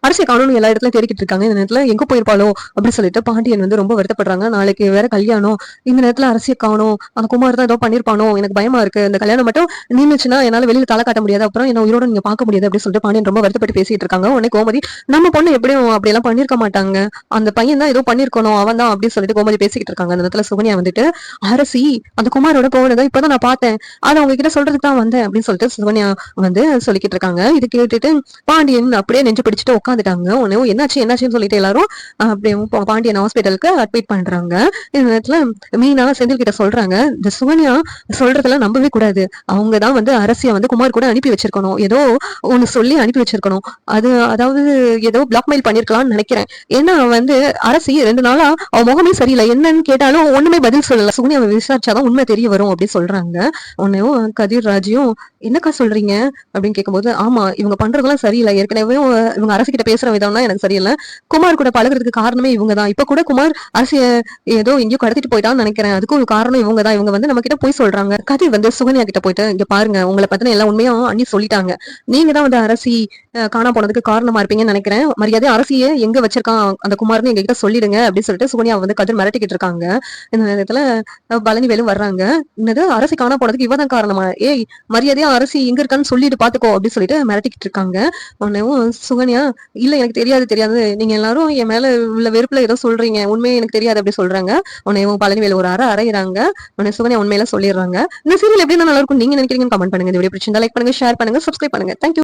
அரசிய காணும்னு எல்லா இடத்துலயும் தேடிக்கிட்டு இருக்காங்க. இந்த நேரத்துல எங்க போயிருப்பாளோ அப்படின்னு சொல்லிட்டு பாண்டியன் வந்து ரொம்ப வருத்தப்படுறாங்க. நாளைக்கு வேற கல்யாணம், இந்த நேரத்துல அரசிய காணோம், அந்த குமார் தான் ஏதோ பண்ணிருப்பானோ, எனக்கு பயமா இருக்கு, இந்த கல்யாணம் மட்டும் நின்னுச்சுன்னா என்னால வெளியில தலை காட்ட முடியாது, அப்புறம் என்ன உயிரோட நீங்க பார்க்க முடியாது அப்படின்னு சொல்லிட்டு பாண்டியன் ரொம்ப வருத்தப்பட்டு பேசிட்டு இருக்காங்க. உடனே கோமதி, நம்ம பொண்ணு எப்படியும் அப்படி எல்லாம் பண்ணிருக்க மாட்டாங்க, அந்த பையன் தான் ஏதோ பண்ணிருக்கணும், அவன் தான் அப்படின்னு சொல்லிட்டு கோமதி பேசிக்கிட்டு இருக்காங்க. அந்த நேரத்துல சுகன்யா வந்துட்டு, அரசி அந்த குமாரோட போனதை இப்பதான் நான் பார்த்தேன், அதை அவங்க கிட்ட சொல்றதுக்கு தான் வந்தேன் அப்படின்னு சொல்லிட்டு சுகன்யா வந்து சொல்லிக்கிட்டு இருக்காங்க. இது கேட்டுட்டு பாண்டியன் அப்படியே நெஞ்சு பிடிச்சிட்டு உட்காந்துட்டாங்க. உடனே என்னாச்சு என்னாச்சுன்னு சொல்லிட்டு எல்லாரும் அப்படியே பாண்டியன் ஹாஸ்பிட்டலுக்கு அட்மிட் பண்றாங்க. இந்த நேரத்துல மீனா செந்தில் கிட்ட சொல்றாங்க, இந்த சுகன்யா சொல்றதெல்லாம் நம்பவே கூடாது, அவங்க தான் வந்து அரசிய வந்து குமார் கூட அனுப்பி வச்சிருக்கணும், ஏதோ ஒண்ணு சொல்லி அனுப்பி வச்சிருக்கணும், அது அதாவது ஏதோ பிளாக்மெயில் பண்ணிருக்கலாம்னு நினைக்கிறேன். ஏன்னா வந்து அரசி 2 நாளா அவ முகமே சரியில்லை, என்னன்னு கேட்டாலும் ஒண்ணுமே பதில் சொல்லல, சுகன்யாவை விசாரிச்சாதான் உண்மை தெரிய வரும் அப்படின்னு சொல்றாங்க. உடனே கதிர் ராஜியும், என்னக்கா சொல்றீங்க அப்படின்னு கேட்கும்போது, ஆமா இவங்க பண்றதெல்லாம் சரியில்லை, ஏற்கனவே இவங்க அரசிக்கிட்ட பேசுற விதம் தான் எனக்கு சரியில்லை, குமார் கூட பழகுறதுக்கு காரணமே இவங்க தான், இப்ப கூட குமார் அரசிய ஏதோ எங்கேயோ கடத்திட்டு போயிட்டான்னு நினைக்கிறேன், அதுக்கும் ஒரு காரணம் இவங்க தான், இவங்க வந்து நம்ம கிட்ட போய் சொல்றாங்க. கதிர் வந்து சுகன்யா கிட்ட போயிட்டு, இங்க பாருங்க உங்களை பத்தின எல்லா உண்மையும் அண்ணி சொல்லிட்டாங்க, நீங்க தான் வந்து அரசி காணா போனதுக்கு காரணமா இருப்பீங்கன்னு நினைக்கிறேன், மரியாதை அரசியை எங்க வச்சிருக்கான் அந்த குமார்னு எங்க கிட்ட சொல்லிடுங்க அப்படின்னு சொல்லிட்டு சுகன்யா வந்து கதிர் மிரட்டிக்கிட்டு இருக்காங்க. இந்த நேரத்துல பழனி வேலும் வர்றாங்க. என்னது அரசி காணா போனதுக்கு இவதான் காரணமா, ஏய் மரியாதையா அரசி எங்க இருக்கான்னு சொல்லிட்டு பாத்துக்கோ அப்படின்னு சொல்லிட்டு மிரட்டிக்கிட்டு இருக்காங்க. உடனேவும் சுகன்யா, இல்ல எனக்கு தெரியாது தெரியாது, நீங்க எல்லாரும் என் மேல உள்ள வெறுப்புல ஏதோ சொல்றீங்க, உண்மையை எனக்கு தெரியாது அப்படி சொல்றாங்க. உடனே பழனிவேலு ஒரு அறையிறாங்க. உடனே சுகன்யா உண்மையில சொல்லிடுறாங்க. இந்த சீரியல் எப்படி நல்லா இருக்கும் நீங்க நினைக்கிறீங்கன்னு கமெண்ட் பண்ணுங்க. இந்த வீடியோ பிடிச்சிருந்தா லைக் பண்ணுங்க, ஷேர் பண்ணுங்க, சப்ஸ்கிரைப் பண்ணுங்க. தேங்க்யூ.